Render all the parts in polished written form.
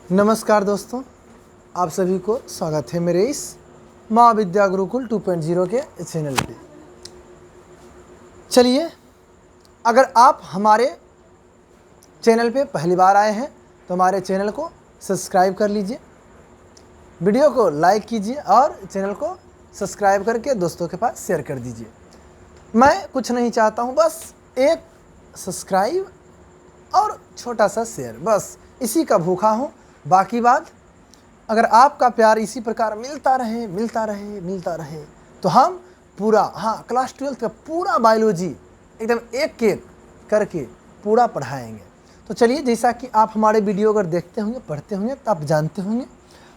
नमस्कार दोस्तों, आप सभी को स्वागत है मेरे इस माँ विद्या गुरुकुल 2.0 के चैनल पे। चलिए, अगर आप हमारे चैनल पे पहली बार आए हैं तो हमारे चैनल को सब्सक्राइब कर लीजिए, वीडियो को लाइक कीजिए और चैनल को सब्सक्राइब करके दोस्तों के पास शेयर कर दीजिए। मैं कुछ नहीं चाहता हूँ, बस एक सब्सक्राइब और छोटा सा शेयर, बस इसी का भूखा हूँ। बाकी बात, अगर आपका प्यार इसी प्रकार मिलता रहे तो हम पूरा क्लास 12 का पूरा बायोलॉजी एकदम एक एक करके पूरा पढ़ाएंगे। तो चलिए, जैसा कि आप हमारे वीडियो अगर देखते होंगे, पढ़ते होंगे, तो आप जानते होंगे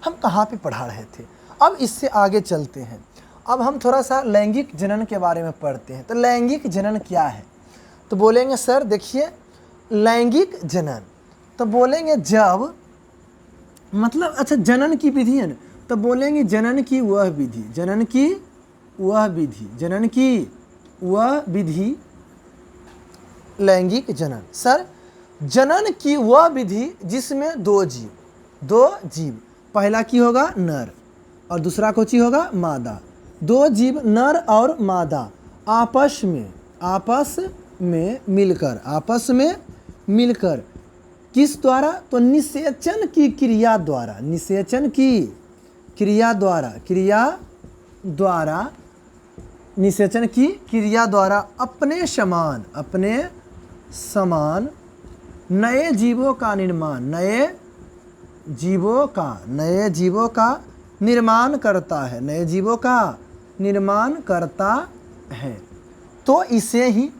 हम कहाँ पे पढ़ा रहे थे। अब इससे आगे चलते हैं। अब हम थोड़ा सा लैंगिक जनन के बारे में पढ़ते हैं। तो लैंगिक जनन क्या है? तो बोलेंगे सर देखिए, लैंगिक जनन तो बोलेंगे जब मतलब अच्छा जनन की विधि है ना, तो बोलेंगे जनन की वह विधि, जनन की वह विधि, जनन की वह विधि लैंगिक जनन। सर जनन की वह विधि जिसमें दो जीव, पहला की होगा नर और दूसरा कोची होगा मादा। दो जीव नर और मादा आपस में मिलकर किस द्वारा? तो निषेचन की क्रिया द्वारा अपने समान नए जीवों का निर्माण करता है। तो इसे ही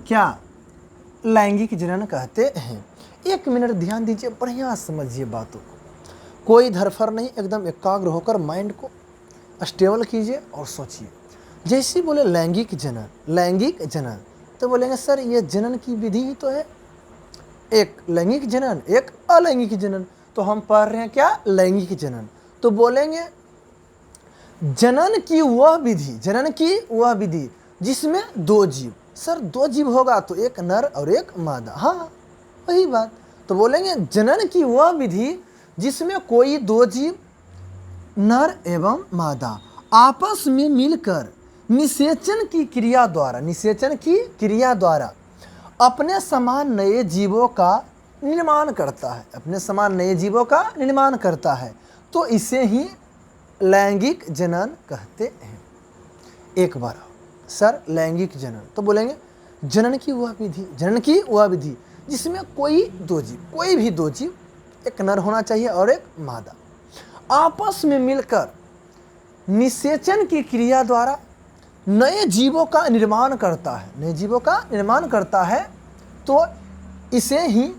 क्या लैंगिक जनन कहते हैं। एक मिनट ध्यान दीजिए, बढ़िया समझिए बातों को, कोई धरफर नहीं, एकदम एकाग्र होकर माइंड को स्टेबल कीजिए और सोचिए। जैसे बोले लैंगिक जनन तो बोलेंगे सर ये जनन की विधि ही तो है, एक लैंगिक जनन एक अलैंगिक जनन। तो हम पढ़ रहे हैं क्या? लैंगिक जनन। तो बोलेंगे जनन की वह विधि जिसमें दो जीव। सर दो जीव होगा तो एक नर और एक मादा, हाँ वही बात। तो बोलेंगे जनन की वह विधि जिसमें कोई दो जीव नर एवं मादा आपस में मिलकर निषेचन की क्रिया द्वारा अपने समान नए जीवों का निर्माण करता है। तो इसे ही लैंगिक जनन कहते हैं। एक बार सर लैंगिक जनन तो बोलेंगे जनन की वह विधि जिसमें कोई भी दो जीव, एक नर होना चाहिए और एक मादा, आपस में मिलकर निषेचन की क्रिया द्वारा नए जीवों का निर्माण करता है। तो इसे ही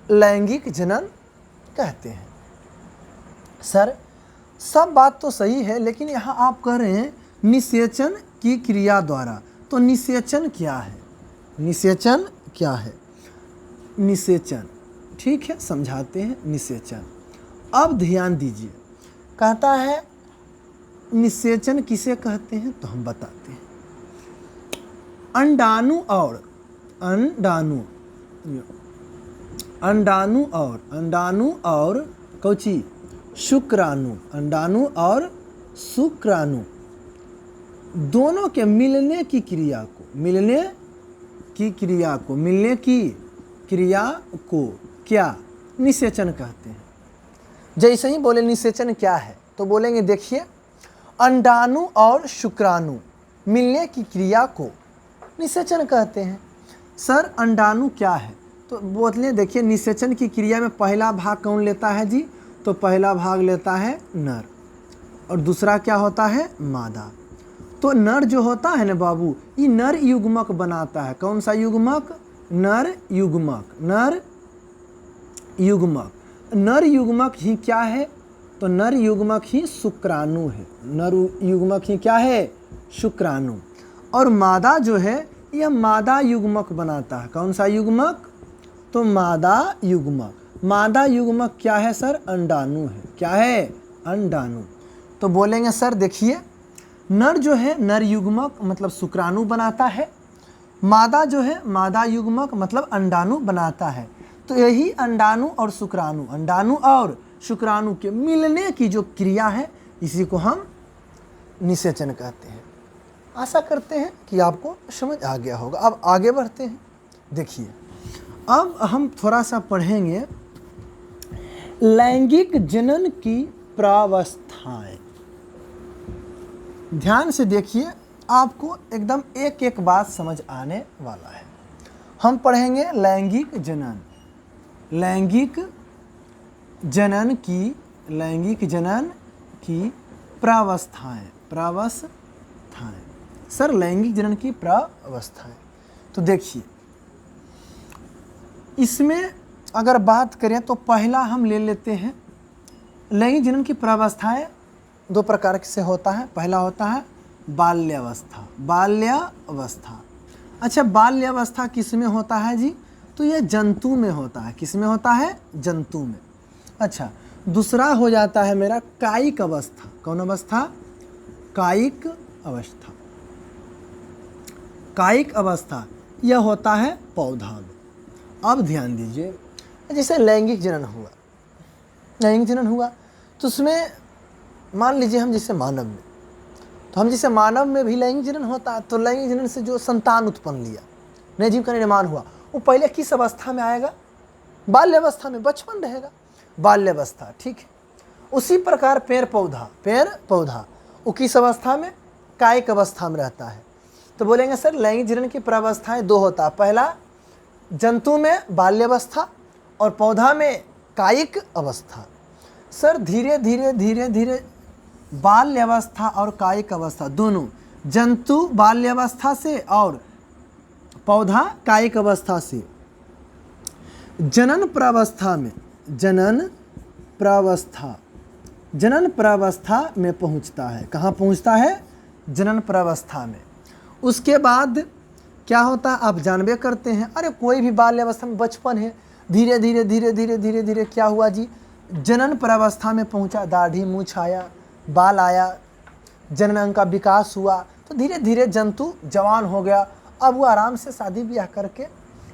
लैंगिक जनन कहते हैं। सर सब बात तो सही है, लेकिन यहाँ आप कह रहे हैं निषेचन की क्रिया द्वारा। तो निषेचन क्या है? निषेचन ठीक है, समझाते हैं निषेचन। अब ध्यान दीजिए, कहता है निषेचन किसे कहते हैं, तो हम बताते हैं। अंडाणु और कौची? शुक्राणु। अंडाणु और शुक्राणु दोनों के मिलने की क्रिया को क्या निषेचन कहते हैं। जैसे ही बोले निषेचन क्या है, तो बोलेंगे देखिए अंडाणु और शुक्राणु मिलने की क्रिया को निषेचन कहते हैं। सर अंडाणु क्या है? तो बोले देखिए निषेचन की क्रिया में पहला भाग कौन लेता है जी? तो पहला भाग लेता है नर और दूसरा क्या होता है? मादा। तो नर जो होता है ना बाबू, ये नर युग्मक बनाता है। कौन सा युग्मक? नर युग्मक ही क्या है? तो नर युग्मक ही शुक्राणु है। नर युग्मक ही क्या है? शुक्राणु। और मादा जो है यह मादा युग्मक बनाता है। कौन सा युग्मक? तो मादा युग्मक क्या है सर? अंडाणु है। क्या है? अंडाणु। तो बोलेंगे सर देखिए नर जो है नर युग्मक मतलब शुक्राणु बनाता है मादा जो है मादा युग्मक मतलब अंडाणु बनाता है। तो यही अंडाणु और शुक्राणु के मिलने की जो क्रिया है इसी को हम निषेचन कहते हैं। आशा करते हैं कि आपको समझ आ गया होगा। अब आगे बढ़ते हैं। देखिए अब हम थोड़ा सा पढ़ेंगे लैंगिक जनन की प्रावस्थाएं। ध्यान से देखिए, आपको एकदम एक एक बात समझ आने वाला है। हम पढ़ेंगे लैंगिक जनन की प्रावस्थाएं। सर लैंगिक जनन की प्रावस्थाएं, तो देखिए इसमें अगर बात करें तो पहला हम ले लेते हैं लैंगिक जनन की प्रावस्थाएं दो प्रकार से होता है। पहला होता है बाल्यावस्था। अच्छा, बाल्यावस्था किस में होता है जी? तो यह जंतु में होता है। किस में होता है? जंतु में। अच्छा, दूसरा हो जाता है मेरा कायिक अवस्था। कौन अवस्था? कायिक अवस्था यह होता है पौधा में। अब ध्यान दीजिए, जैसे लैंगिक जनन हुआ तो उसमें मान लीजिए हम जैसे मानव में, तो हम जैसे मानव में भी लैंगिक जनन होता है। तो लैंगिक जनन से जो संतान उत्पन्न लिया, नए जीव का निर्माण हुआ, वो पहले किस अवस्था में आएगा? बाल्यावस्था में, बचपन रहेगा, बाल्यावस्था। ठीक है। उसी प्रकार पेड़ पौधा वो किस अवस्था में? कायिक अवस्था में रहता है। तो बोलेंगे सर लैंगिक जनन की प्रावस्थाएं दो होता है। पहला जंतु में बाल्यावस्था और पौधा में कायिक अवस्था। सर धीरे धीरे बाल्यावस्था और कायिक अवस्था दोनों, जंतु बाल्यावस्था से और पौधा कायिक अवस्था से जनन प्रावस्था में पहुंचता है। कहाँ पहुंचता है? जनन प्रावस्था में। उसके बाद क्या होता है आप जानबे करते हैं। अरे कोई भी बाल्यावस्था में बचपन है, धीरे धीरे क्या हुआ जी? जनन प्रावस्था में पहुंचा, दाढ़ी मूछ आया, बाल आया, जनन अंग का विकास हुआ। तो धीरे धीरे जंतु जवान हो गया। अब वो आराम से शादी ब्याह करके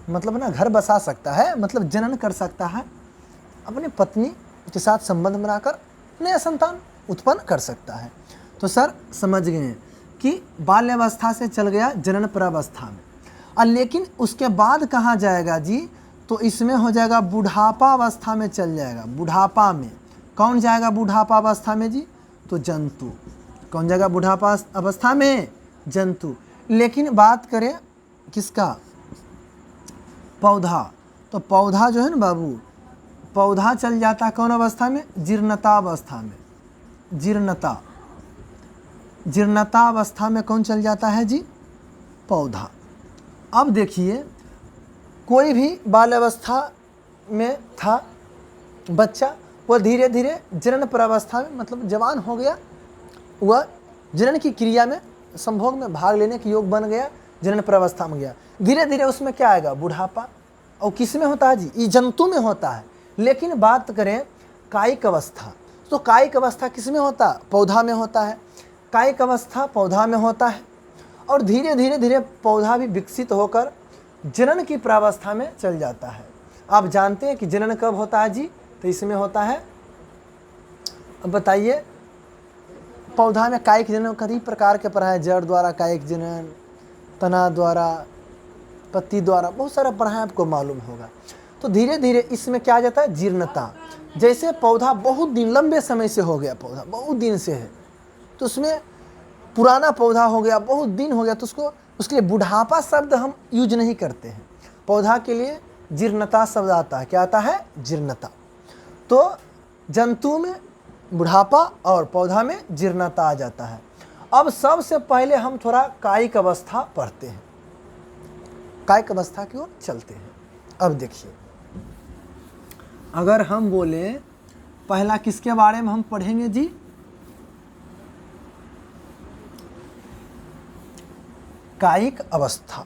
मतलब ना घर बसा सकता है, मतलब जनन कर सकता है, अपनी पत्नी के साथ संबंध बनाकर नया संतान उत्पन्न कर सकता है। तो सर समझ गए कि बाल्यावस्था से चल गया जनन प्रावस्था में। लेकिन उसके बाद कहाँ जाएगा जी? तो इसमें हो जाएगा बुढ़ापा अवस्था में चल जाएगा। बुढ़ापा में कौन जाएगा? बुढ़ापा अवस्था में जी? तो जंतु। कौन जाएगा बुढ़ापा अवस्था में? जंतु। लेकिन बात करें किसका? पौधा। तो पौधा जो है ना बाबू, पौधा चल जाता है कौन अवस्था में? जीर्णता अवस्था में। जीर्णता अवस्था में कौन चल जाता है जी? पौधा। अब देखिए, कोई भी बाल्यावस्था में था बच्चा, वह धीरे धीरे जनन प्रावस्था में मतलब जवान हो गया, वह जनन की क्रिया में संभोग में भाग लेने के योग बन गया, जनन प्रावस्था में गया। धीरे धीरे उसमें क्या आएगा? बुढ़ापा। और किस में होता है जी? ये जंतु में होता है। लेकिन बात करें कायिक अवस्था, तो कायिक अवस्था किस में होता है? पौधा में होता है। कायिक अवस्था पौधा में होता है और धीरे धीरे पौधा भी विकसित होकर जनन की प्रावस्था में चल जाता है। आप जानते हैं कि जनन कब होता है जी? तो इसमें होता है, अब बताइए, पौधा में कायिक जनन कई प्रकार के पढ़ा है। जड़ द्वारा कायिक जनन, तना द्वारा, पत्ती द्वारा, बहुत सारा पढ़ा है, आपको मालूम होगा। तो धीरे धीरे इसमें क्या आ जाता है? जीर्णता। जैसे पौधा बहुत दिन लंबे समय से हो गया, पौधा बहुत दिन से है, तो उसमें पुराना पौधा हो गया, बहुत दिन हो गया, तो उसके लिए बुढ़ापा शब्द हम यूज नहीं करते हैं। पौधा के लिए जीर्णता शब्द आता है। क्या आता है? जीर्णता। तो जंतु में बुढ़ापा और पौधा में जीर्णता आ जाता है। अब सबसे पहले हम थोड़ा कायिक अवस्था पढ़ते हैं, कायिक अवस्था की ओर चलते हैं। अब देखिए, अगर हम बोले पहला किसके बारे में हम पढ़ेंगे जी? कायिक अवस्था।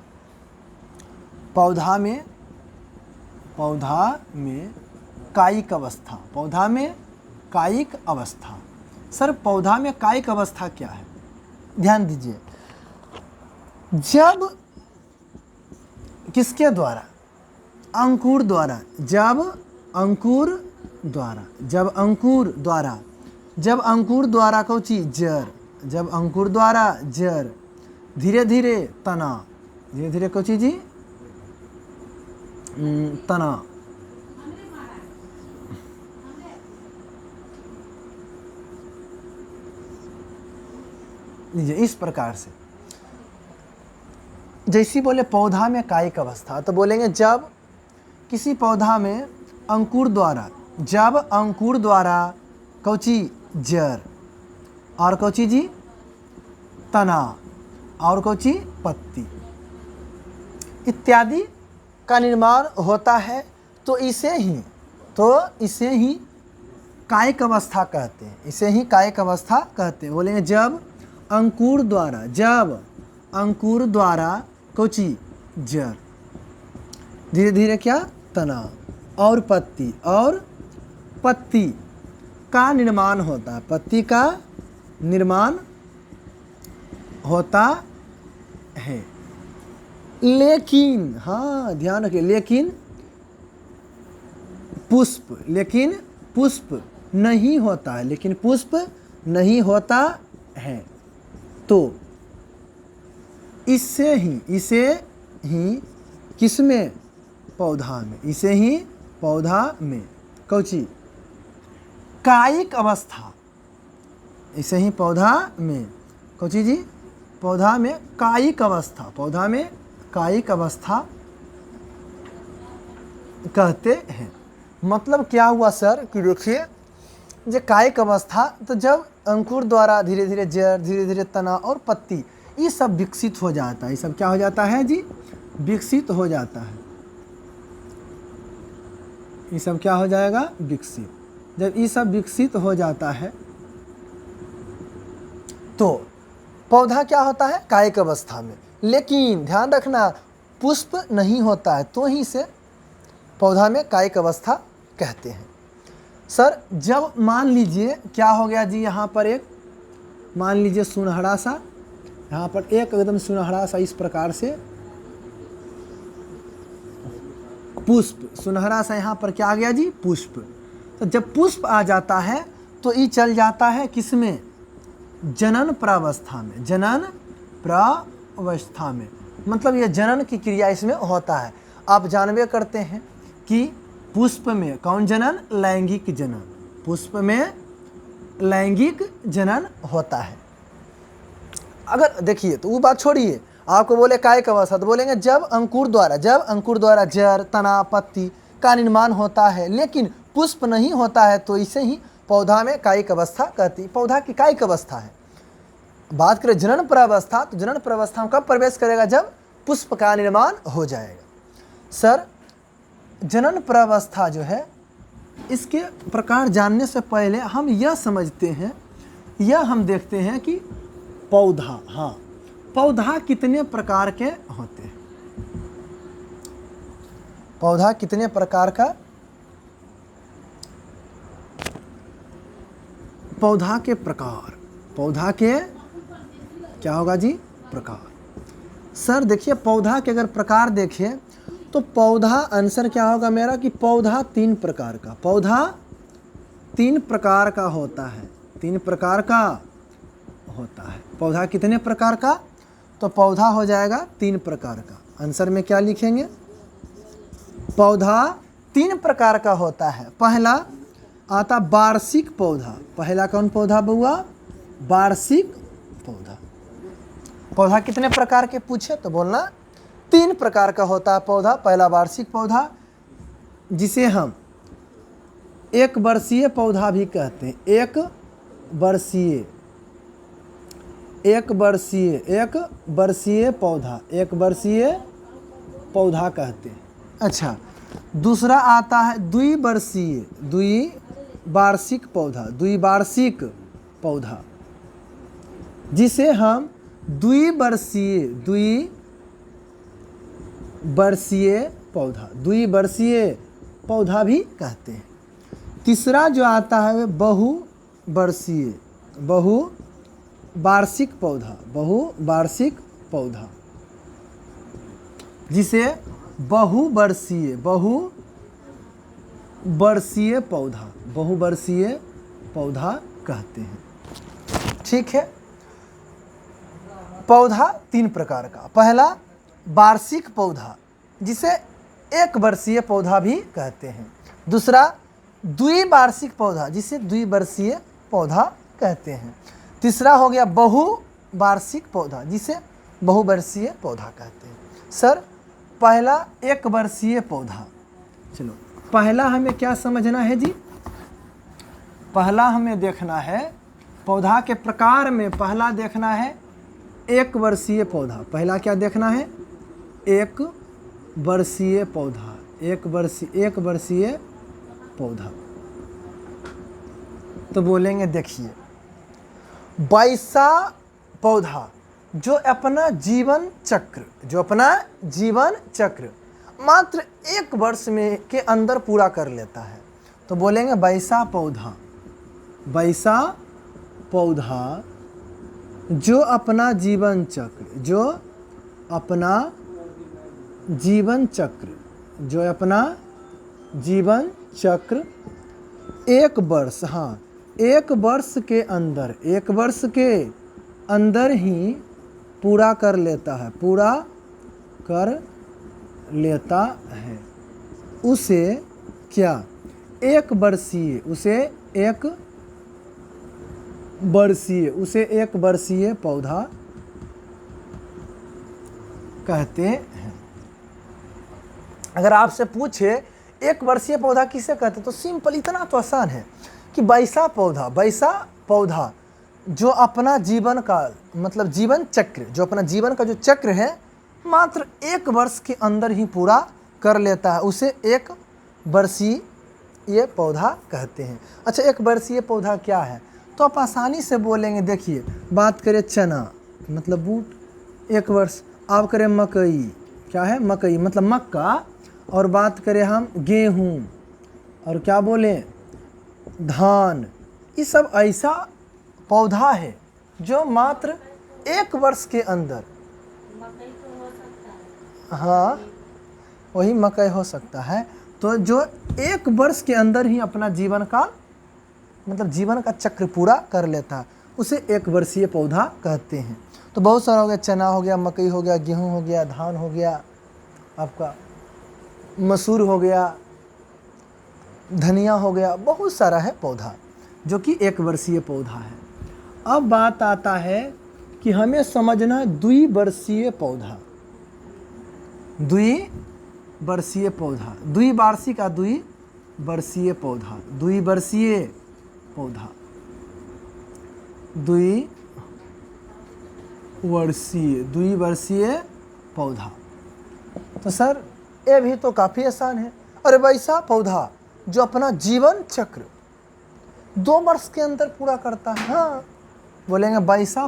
पौधा में कायिक अवस्था। पौधा में कायिक अवस्था। सर पौधा में कायिक अवस्था क्या है? ध्यान दीजिए, जब किसके द्वारा? अंकुर द्वारा। जब अंकुर द्वारा, जब अंकुर द्वारा, जब अंकुर द्वारा कौची? जड़। जब अंकुर द्वारा जड़, धीरे धीरे तना, धीरे धीरे कौची जी? तना। लीजिए इस प्रकार से, जैसी बोले पौधा में कायिक अवस्था, तो बोलेंगे जब किसी पौधा में अंकुर द्वारा, जब अंकुर द्वारा कौची? जड़, और कौची जी? तना, और कौची? पत्ती इत्यादि का निर्माण होता है, तो इसे ही कायिक अवस्था कहते हैं। इसे ही कायिक अवस्था कहते हैं। बोलेंगे जब अंकुर द्वारा, जब अंकुर द्वारा कौची? जड़, धीरे धीरे क्या? तना, और पत्ती का निर्माण होता है। पत्ती का निर्माण होता है। लेकिन, हाँ ध्यान रखिए, लेकिन पुष्प नहीं होता है। लेकिन पुष्प नहीं होता है, तो इसे ही किसमें? पौधा में। इसे ही पौधा में कौची? कायिक अवस्था। इसे ही पौधा में कौची जी? पौधा में कायिक अवस्था, पौधा में कायिक अवस्था कहते हैं। मतलब क्या हुआ सर कि देखिए, जो कायिक अवस्था, तो जब अंकुर द्वारा धीरे धीरे जड़, धीरे धीरे तना और पत्ती, ये सब विकसित हो जाता है। ये सब क्या हो जाता है जी? विकसित हो जाता है। ये सब क्या हो जाएगा? विकसित। जब ये सब विकसित हो जाता है, तो पौधा क्या होता है? कायिक अवस्था में। लेकिन ध्यान रखना, पुष्प नहीं होता है, तो ही से पौधा में कायिक अवस्था कहते हैं। सर जब मान लीजिए क्या हो गया जी, यहाँ पर एक मान लीजिए सुनहरा सा, यहाँ पर एक एकदम सुनहरा सा इस प्रकार से पुष्प, सुनहरा सा यहाँ पर क्या आ गया जी? पुष्प। तो जब पुष्प आ जाता है, तो ये चल जाता है किसमें? जनन प्रावस्था में। जनन प्रावस्था में मतलब ये जनन की क्रिया इसमें होता है। आप जानबे करते हैं कि पुष्प में कौन जनन? लैंगिक जनन। पुष्प में लैंगिक जनन होता है। अगर देखिए, तो वो बात छोड़िए, आपको बोले कायिक अवस्था, तो बोलेंगे जब अंकुर द्वारा जड़, तना, पत्ती का निर्माण होता है, लेकिन पुष्प नहीं होता है, तो इसे ही पौधा में कायिक अवस्था कहती है। पौधा की कायिक अवस्था है। बात करें जनन प्रावस्था, तो जनन प्रावस्था में कब प्रवेश करेगा? जब पुष्प का निर्माण हो जाएगा। सर जनन प्रावस्था जो है, इसके प्रकार जानने से पहले हम यह समझते हैं, यह हम देखते हैं कि पौधा, हाँ पौधा कितने प्रकार के होते हैं? पौधा कितने प्रकार का? पौधा के प्रकार, पौधा के क्या होगा जी? प्रकार। सर देखिए, पौधा के अगर प्रकार देखिए, तो पौधा आंसर क्या होगा मेरा कि पौधा 3 प्रकार का, पौधा 3 प्रकार का होता है। 3 प्रकार का होता है। पौधा कितने प्रकार का? तो पौधा हो जाएगा 3 प्रकार का। आंसर में क्या लिखेंगे? पौधा 3 प्रकार का होता है। पहला आता वार्षिक पौधा। पहला कौन पौधा बउआ? वार्षिक पौधा। पौधा कितने प्रकार के पूछे तो बोलना 3 प्रकार का होता है पौधा। पहला वार्षिक पौधा, जिसे हम 1 वर्षीय पौधा भी कहते हैं। 1 वर्षीय पौधा, 1 वर्षीय पौधा कहते हैं। अच्छा, दूसरा आता है द्विवार्षिक पौधा, जिसे हम द्विवर्षीय पौधा भी कहते हैं। तीसरा जो आता है बहुवार्षिक पौधा, जिसे बहुवर्षीय, बहुवर्षीय पौधा, बहुवर्षीय पौधा कहते हैं। ठीक है। पौधा तीन प्रकार का, पहला वार्षिक पौधा जिसे एक वर्षीय पौधा भी कहते हैं, दूसरा द्विवार्षिक पौधा जिसे द्विवर्षीय पौधा कहते हैं, तीसरा हो गया बहुवार्षिक पौधा जिसे बहुवर्षीय पौधा कहते हैं। सर पहला एक वर्षीय पौधा, चलो पहला हमें क्या समझना है जी, पहला हमें देखना है पौधा के प्रकार में, पहला देखना है एक वर्षीय पौधा। पहला क्या देखना है, एक वर्षीय पौधा, एक वर्षीय पौधा। तो बोलेंगे देखिए, वैसा पौधा जो अपना जीवन चक्र मात्र एक वर्ष में के अंदर पूरा कर लेता है। तो बोलेंगे वैसा पौधा जो अपना जीवन चक्र एक वर्ष के अंदर ही पूरा कर लेता है, उसे क्या एक वर्षीय पौधा कहते हैं। अगर आपसे पूछे एक वर्षीय पौधा किसे कहते हैं, तो सिंपल, इतना तो आसान है कि वैसा पौधा जो अपना जीवन काल मतलब जीवन चक्र, जो अपना जीवन का जो चक्र है मात्र एक वर्ष के अंदर ही पूरा कर लेता है, उसे एक वर्षीय पौधा कहते हैं। अच्छा, एक वर्षीय पौधा क्या है, तो आप आसानी से बोलेंगे। देखिए, बात करें चना मतलब बूट, एक वर्ष। आप करें मकई, क्या है मकई मतलब मक्का। और बात करें हम गेहूँ, और क्या बोलें धान। ये सब ऐसा पौधा है जो मात्र एक वर्ष के अंदर, हाँ वही मकई हो सकता है, तो जो एक वर्ष के अंदर ही अपना जीवन का मतलब जीवन का चक्र पूरा कर लेता है, उसे एक वर्षीय पौधा कहते हैं। तो बहुत सारा हो गया, चना हो गया, मकई हो गया, गेहूं हो गया, धान हो गया, आपका मसूर हो गया, धनिया हो गया, बहुत सारा है पौधा जो कि एक वर्षीय पौधा है। अब बात आता है कि हमें समझना है द्विवर्षीय पौधा, द्विवर्षीय पौधा, द्विवार्षिक का द्विवर्षीय पौधा, द्विवर्षीय पौधा, द्विवर्षीय पौधा। तो सर ये भी तो काफ़ी आसान है। अरे वैसा पौधा जो अपना जीवन चक्र 2 वर्ष के अंदर पूरा करता है, हाँ बोलेंगे वैसा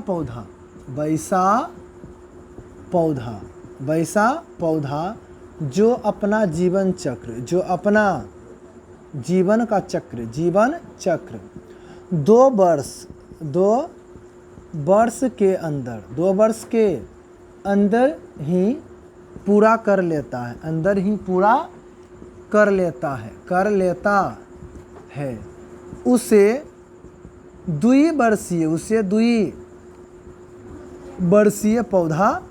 पौधा जो अपना जीवन चक्र, जो अपना जीवन का चक्र, जीवन चक्र 2 वर्ष के अंदर ही पूरा कर लेता है, अंदर ही पूरा कर लेता है, उसे द्विवर्षीय पौधा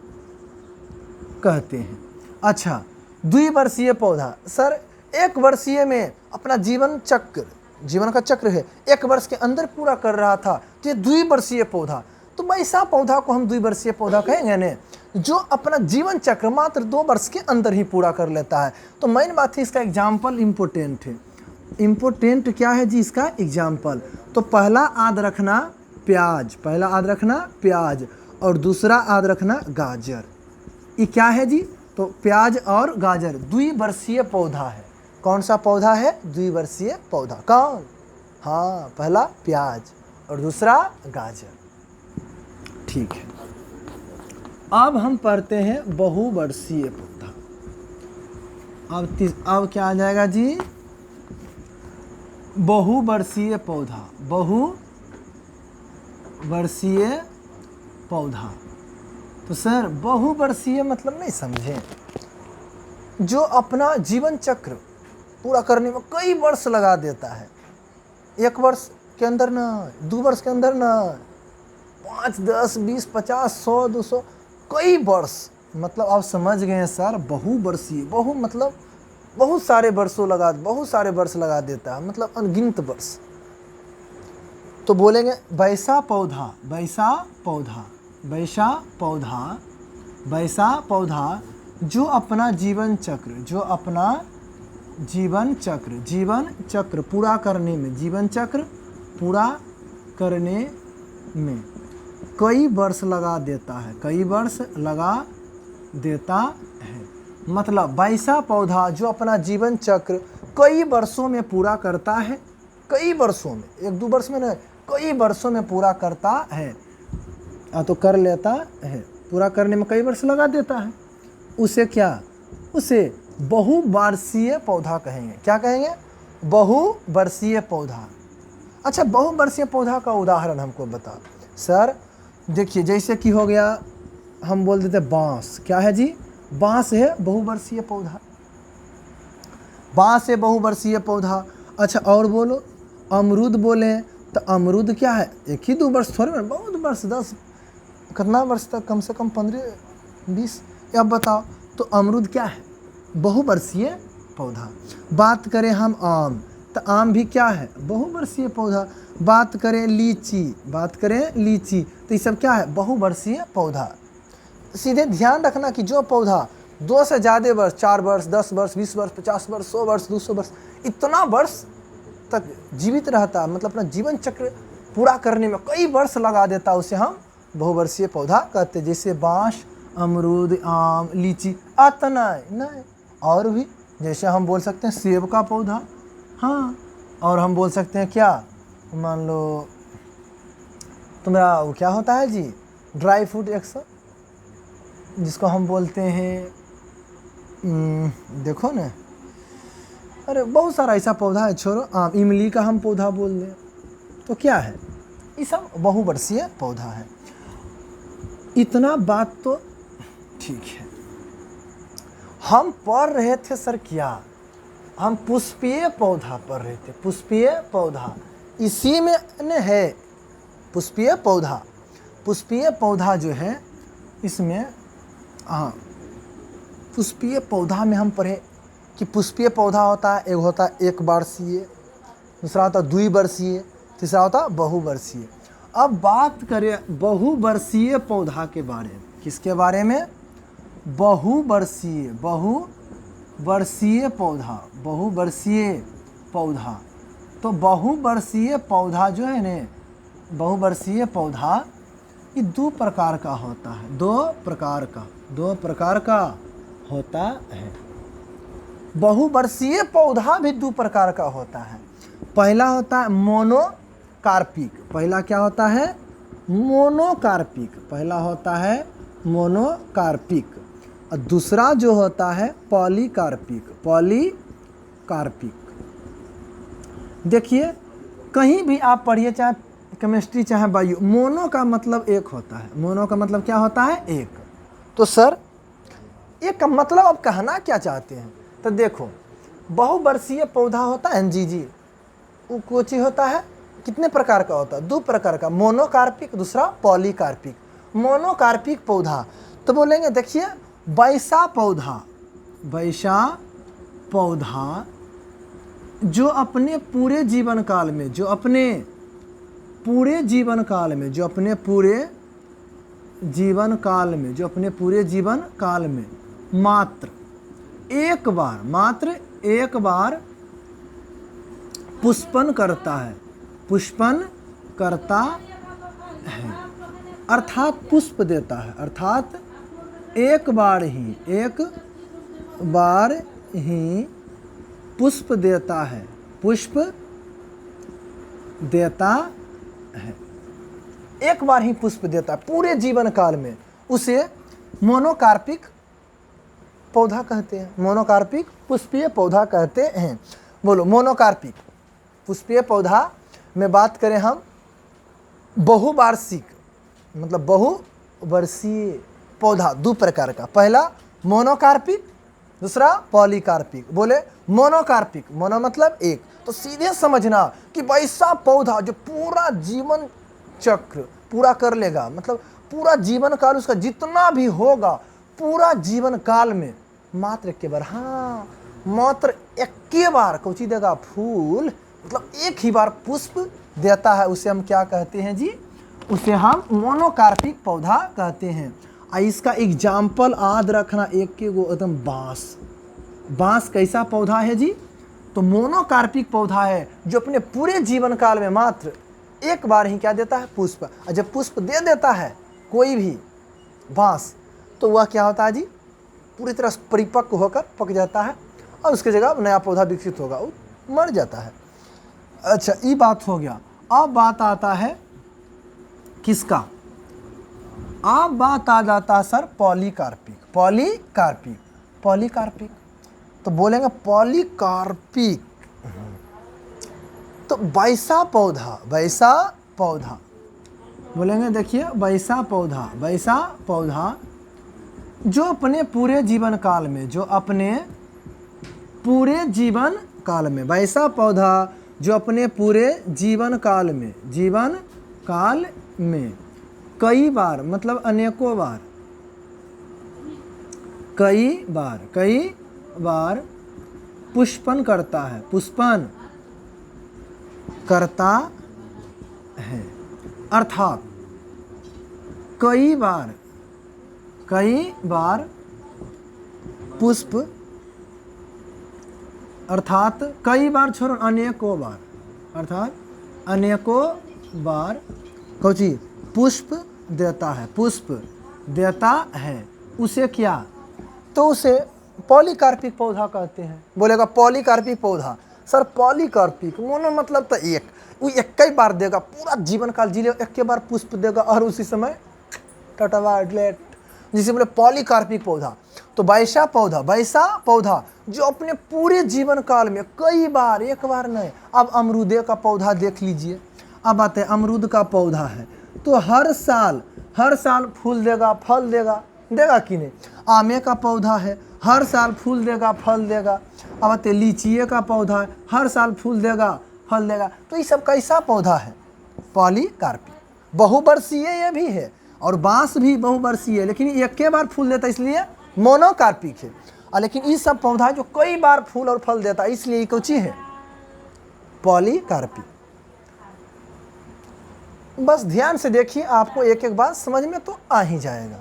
कहते हैं। अच्छा, द्विवर्षीय पौधा, सर एक वर्षीय में अपना जीवन का चक्र है, 1 वर्ष के अंदर पूरा कर रहा था, तो ये द्विवर्षीय पौधा। तो वैसा पौधा को हम द्विवर्षीय पौधा कहेंगे ने, जो अपना जीवन चक्र मात्र 2 वर्ष के अंदर ही पूरा कर लेता है। तो मेन बात है, इसका एग्जाम्पल इम्पोर्टेंट है। इम्पोर्टेंट क्या है जी इसका एग्जाम्पल? तो पहला याद रखना प्याज, और दूसरा याद रखना गाजर। ये क्या है जी? तो प्याज और गाजर द्विवर्षीय पौधा है। कौन सा पौधा है? द्विवर्षीय पौधा। कौन? हाँ, पहला प्याज और दूसरा गाजर। ठीक है, अब हम पढ़ते हैं बहुवर्षीय पौधा। अब क्या आ जाएगा जी? बहुवर्षीय पौधा, बहुवर्षीय पौधा। तो सर बहुवर्षीय मतलब नहीं समझे। जो अपना जीवन चक्र पूरा करने में कई वर्ष लगा देता है। 1 वर्ष के अंदर ना, 2 वर्ष के अंदर ना, 5, 10, 20, 50, 100, 200 कई वर्ष, मतलब आप समझ गए हैं सर, बहुवर्षीय, मतलब बहुत सारे वर्ष लगा देता है, मतलब अनगिनत वर्ष। तो बोलेंगे वैसा पौधा जो अपना जीवन चक्र पूरा करने में कई वर्ष लगा देता है। मतलब वैसा पौधा जो अपना जीवन चक्र कई वर्षों में पूरा करता है, कई वर्षों में, 1-2 वर्ष में नहीं, कई वर्षों में पूरा करता है, तो कर लेता है, पूरा करने में कई वर्ष लगा देता है, उसे बहुवर्षीय पौधा कहेंगे। क्या कहेंगे? बहुवर्षीय पौधा। अच्छा, बहुवर्षीय पौधा का उदाहरण हमको बता सर। देखिए, जैसे कि हो गया, हम बोल देते बांस। क्या है जी? बांस है बहुवर्षीय पौधा। अच्छा, और बोलो, अमरूद बोले तो अमरूद क्या है? 1 ही 2 वर्ष थोड़े, बहुत वर्ष, 10 कितना वर्ष तक, कम से कम 15-20। अब बताओ, तो अमरूद क्या है? बहुवर्षीय पौधा। बात करें हम आम, तो आम भी क्या है? बहुवर्षीय पौधा। बात करें लीची, तो ये सब क्या है? बहुवर्षीय पौधा। सीधे ध्यान रखना कि जो पौधा 2 से ज़्यादा वर्ष, 4 वर्ष, 10 वर्ष, 20 वर्ष, 50 वर्ष, 100 वर्ष, 200 वर्ष, इतना वर्ष तक जीवित रहता, मतलब अपना जीवन चक्र पूरा करने में कई वर्ष लगा देता, उसे हम बहुवर्षीय पौधा कहते हैं। जैसे बांस, अमरूद, आम, लीची, इतना नहीं, और भी जैसे हम बोल सकते हैं सेब का पौधा, हाँ, और हम बोल सकते हैं क्या, मान लो तुम्हारा वो क्या होता है जी, ड्राई फ्रूट जिसको हम बोलते हैं, देखो ना, अरे बहुत सारा ऐसा पौधा है, छोड़ो, आम, इमली का हम पौधा बोल दें तो क्या है? ये सब बहुवर्षीय पौधा है। इतना बात तो ठीक है। हम पढ़ रहे थे सर क्या? हम पुष्पीय पौधा पढ़ रहे थे। पुष्पीय पौधा इसी में है। पुष्पीय पौधा जो है इसमें, हाँ, पुष्पीय पौधा में हम पढ़े कि पुष्पीय पौधा होता है, एक होता है 1 वर्षीय, दूसरा होता है 2 वर्षीय, तीसरा होता है बहुवर्षीय। अब बात करें बहुवर्षीय पौधा के बारे में। किसके बारे में? बहुवर्षीय पौधा। तो बहुवर्षीय पौधा जो है ना, बहुवर्षीय पौधा ये 2 प्रकार का होता है। 2 प्रकार का होता है। बहुवर्षीय पौधा भी 2 प्रकार का होता है। पहला होता है मोनोकार्पिक। पहला क्या होता है? मोनोकार्पिक। और दूसरा जो होता है पॉलीकार्पिक। देखिए, कहीं भी आप पढ़िए, चाहे केमिस्ट्री चाहे बायो, मोनो का मतलब एक होता है। मोनो का मतलब क्या होता है? एक। तो सर, एक का मतलब आप कहना क्या चाहते हैं? तो देखो, बहुवर्षीय पौधा होता है जी, वो कोची होता है, कितने प्रकार का होता है? 2 प्रकार का, मोनोकार्पिक, दूसरा पॉलीकार्पिक। मोनोकार्पिक पौधा तो बोलेंगे, देखिए, वैसा पौधा जो अपने पूरे जीवन काल में मात्र एक बार पुष्पन करता है, अर्थात पुष्प देता है, अर्थात एक बार ही पुष्प देता है, एक बार ही पुष्प देता है पूरे जीवन काल में, उसे मोनोकार्पिक पौधा कहते हैं। मोनोकार्पिक पुष्पीय पौधा कहते हैं। बोलो, मोनोकार्पिक पुष्पीय पौधा में बात करें हम, बहुवार्षिक मतलब बहुवर्षीय पौधा 2 प्रकार का। पहला मोनोकार्पिक, दूसरा पॉलीकार्पिक। बोले मोनोकार्पिक, मोनो मतलब एक। तो सीधे समझना कि वैसा पौधा जो पूरा जीवन चक्र पूरा कर लेगा, मतलब पूरा जीवन काल उसका जितना भी होगा पूरा जीवन काल में मात्र एक बार, हाँ मात्र एक बार कौची देगा, फूल, मतलब एक ही बार पुष्प देता है, उसे हम क्या कहते हैं जी, उसे हम मोनोकार्पिक पौधा कहते हैं। इसका एग्जाम्पल याद रखना, एक के गो एकदम बांस। बांस कैसा पौधा है जी, तो मोनोकार्पिक पौधा है जो अपने पूरे जीवन काल में मात्र एक बार ही क्या देता है, पुष्प। और जब पुष्प दे देता है कोई भी बांस, तो वह क्या होता है जी, पूरी तरह परिपक्व होकर पक जाता है और उसकी जगह नया पौधा विकसित होगा, वो मर जाता है। अच्छा, ये बात हो गया। अब बात आता है किसका, अब बात आ जाता है सर पॉलीकार्पिक। पॉलीकार्पिक, पॉलीकार्पिक तो बोलेंगे पॉलीकार्पिक तो वैसा पौधा, वैसा पौधा बोलेंगे, देखिए वैसा पौधा, वैसा पौधा जो अपने पूरे जीवन काल में, जो अपने पूरे जीवन काल में, वैसा पौधा जो अपने पूरे जीवन काल में, जीवन काल में कई बार, मतलब अनेकों बार, कई बार पुष्पन करता है, पुष्पन करता है, अर्थात कई बार पुष्प, अर्थात कई बार छोड़ो अनेकों बार, अर्थात अनेकों बार कौची पुष्प देता है, पुष्प देता है, उसे क्या, तो उसे पॉलीकार्पिक पौधा कहते हैं। बोलेगा पॉलीकार्पिक पौधा, सर पॉलीकार्पिक मोनो मतलब तो एक, वो एक कई बार देगा, पूरा जीवन काल जी ले एक के बार पुष्प देगा और उसी समय टटवा लेट, जिसे बोले पॉलीकार्पिक पौधा। तो वैसा पौधा जो अपने पूरे जीवन काल में कई बार, एक बार नहीं। अब अमरूदे का पौधा देख लीजिए, अब आते हैं अमरूद का पौधा है तो हर साल फूल देगा, फल देगा कि नहीं। आमे का पौधा है, हर साल फूल देगा, फल देगा। अब आते लीचिए का पौधा है, हर साल फूल देगा, फल देगा। तो ये सब कैसा पौधा है, पॉलीकार्पिक। बहुवर्षीय ये भी है और बांस भी बहुवर्षीय है, लेकिन एक के बार फूल देता है इसलिए मोनोकार्पिक है। और लेकिन ये सब पौधा जो कई बार फूल और फल देता है इसलिए ये कौची है, पॉलीकार्पिक। बस ध्यान से देखिए, आपको एक एक बात समझ में तो आ ही जाएगा।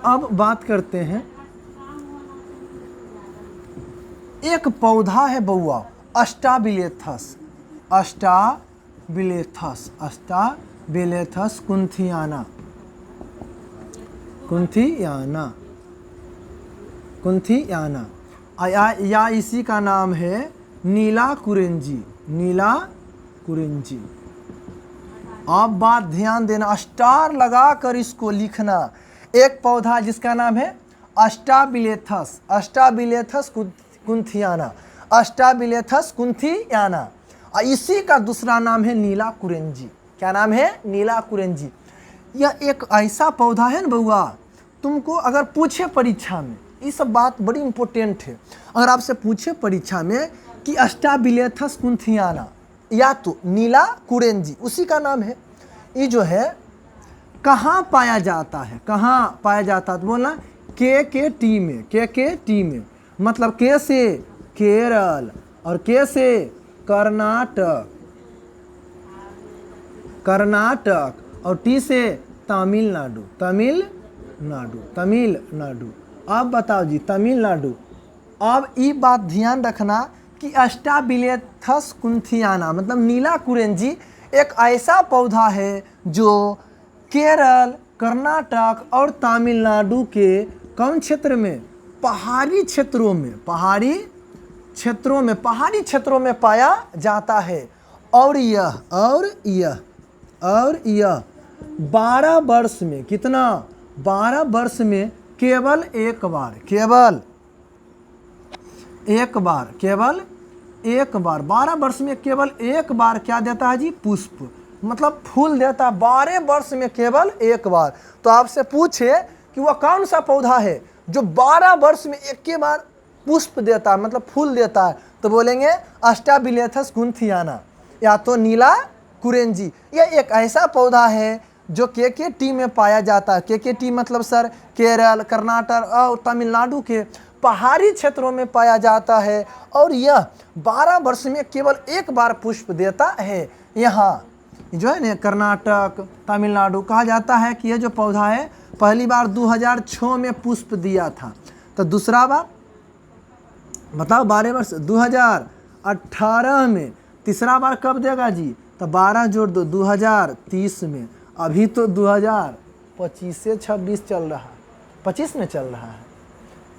अब बात करते हैं, एक पौधा है बउआ अस्टाबिलेथस, अस्टाबिलेथस कुंथियाना या इसी का नाम है नीला कुरेंजी। अब बात ध्यान देना, स्टार लगा कर इसको लिखना। एक पौधा जिसका नाम है अस्टाबिलेथस कुंथियाना, अस्टाबिलेथस कुंथियाना, और इसी का दूसरा नाम है नीला कुरेंजी। क्या नाम है, नीला कुरेंजी। यह एक ऐसा पौधा है ना बउआ, तुमको अगर पूछे परीक्षा में, ये सब बात बड़ी इंपॉर्टेंट है। अगर आपसे पूछे परीक्षा में कि अस्टाबिलेथस कुंथियाना या तो नीला कुरेंजी, उसी का नाम है, ये जो है कहाँ पाया जाता है, कहाँ पाया जाता है, तो बोलना के टी में, मतलब के से केरल और के से कर्नाटक और टी से तमिलनाडु। अब बताओ जी तमिलनाडु। अब ये बात ध्यान रखना कि अस्टाबिलेथस कुंथियाना मतलब नीला कुरेंजी एक ऐसा पौधा है जो केरल, कर्नाटक और तमिलनाडु के कौन क्षेत्र में, पहाड़ी क्षेत्रों में पाया जाता है। और यह 12 वर्ष में, कितना, 12 वर्ष में केवल एक बार 12 वर्ष में केवल एक बार क्या देता है जी, पुष्प, मतलब फूल देता है 12 वर्ष में केवल एक बार। तो आपसे पूछे कि वह कौन सा पौधा है, जो 12 वर्ष में एक के बार पुष्प देता है, मतलब फूल देता है, तो बोलेंगे अस्टाबिलेथस गुंथियाना या तो नीला कुरेंजी। यह एक ऐसा पौधा है जो केकेटी में पाया जाता है। केकेटी मतलब सर केरल, कर्नाटक और तमिलनाडु के पहाड़ी क्षेत्रों में पाया जाता है और यह 12 वर्ष में केवल एक बार पुष्प देता है। यहाँ जो है ना कर्नाटक, तमिलनाडु कहा जाता है कि यह जो पौधा है पहली बार 2006 में पुष्प दिया था। तो दूसरा बार बताओ 12 वर्ष 2018 में, तीसरा बार कब देगा जी? तो 12 जोड़ दो 2030 में। अभी तो 2025 से 26 चल रहा है, 25 में चल रहा है,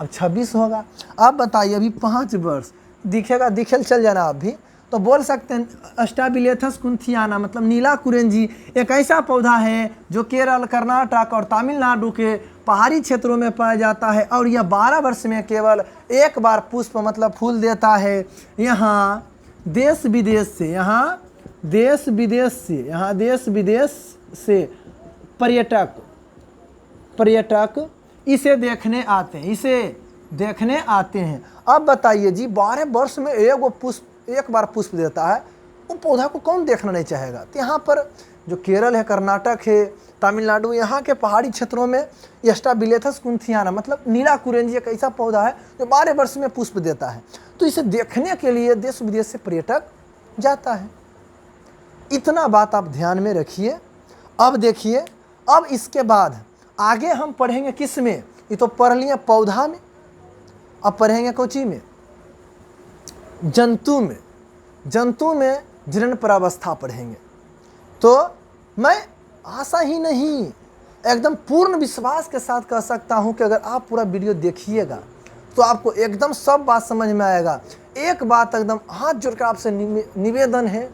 अब 26 होगा। अब बताइए अभी 5 वर्ष दिखेगा, दिखेल चल जाना आप भी तो बोल सकते हैं अस्टाबिलेथस कुंथियाना मतलब नीला कुरेंजी एक ऐसा पौधा है जो केरल, कर्नाटक और तमिलनाडु के पहाड़ी क्षेत्रों में पाया जाता है और यह 12 वर्ष में केवल एक बार पुष्प मतलब फूल देता है। यहाँ देश विदेश से पर्यटक इसे देखने आते हैं। अब बताइए जी 12 वर्ष में एक बार पुष्प देता है, वो पौधा को कौन देखना नहीं चाहेगा? तो यहाँ पर जो केरल है, कर्नाटक है, तमिलनाडु, यहाँ के पहाड़ी क्षेत्रों में अस्टाबिलेथस कुंथियाना मतलब नीला कुरेंजी एक ऐसा पौधा है जो 12 वर्ष में पुष्प देता है। तो इसे देखने के लिए देश विदेश से पर्यटक जाता है। इतना बात आप ध्यान में रखिए। अब देखिए, अब इसके बाद आगे हम पढ़ेंगे किस में? ये तो पढ़ लिए पौधा में, अब पढ़ेंगे कोची में? जंतु में जीर्ण प्रावस्था पढ़ेंगे। तो मैं आशा ही नहीं एकदम पूर्ण विश्वास के साथ कह सकता हूं कि अगर आप पूरा वीडियो देखिएगा तो आपको एकदम सब बात समझ में आएगा। एक बात एकदम हाथ जोड़कर आपसे निवेदन है,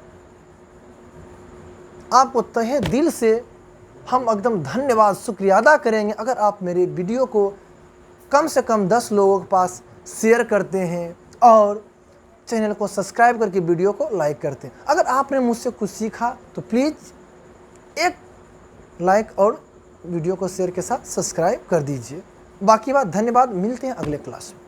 आपको तहे दिल से हम एकदम धन्यवाद शुक्रिया अदा करेंगे अगर आप मेरे वीडियो को कम से कम 10 लोगों के पास शेयर करते हैं और चैनल को सब्सक्राइब करके वीडियो को लाइक करते हैं। अगर आपने मुझसे कुछ सीखा तो प्लीज़ एक लाइक और वीडियो को शेयर के साथ सब्सक्राइब कर दीजिए। बाकी बात धन्यवाद, मिलते हैं अगले क्लास में।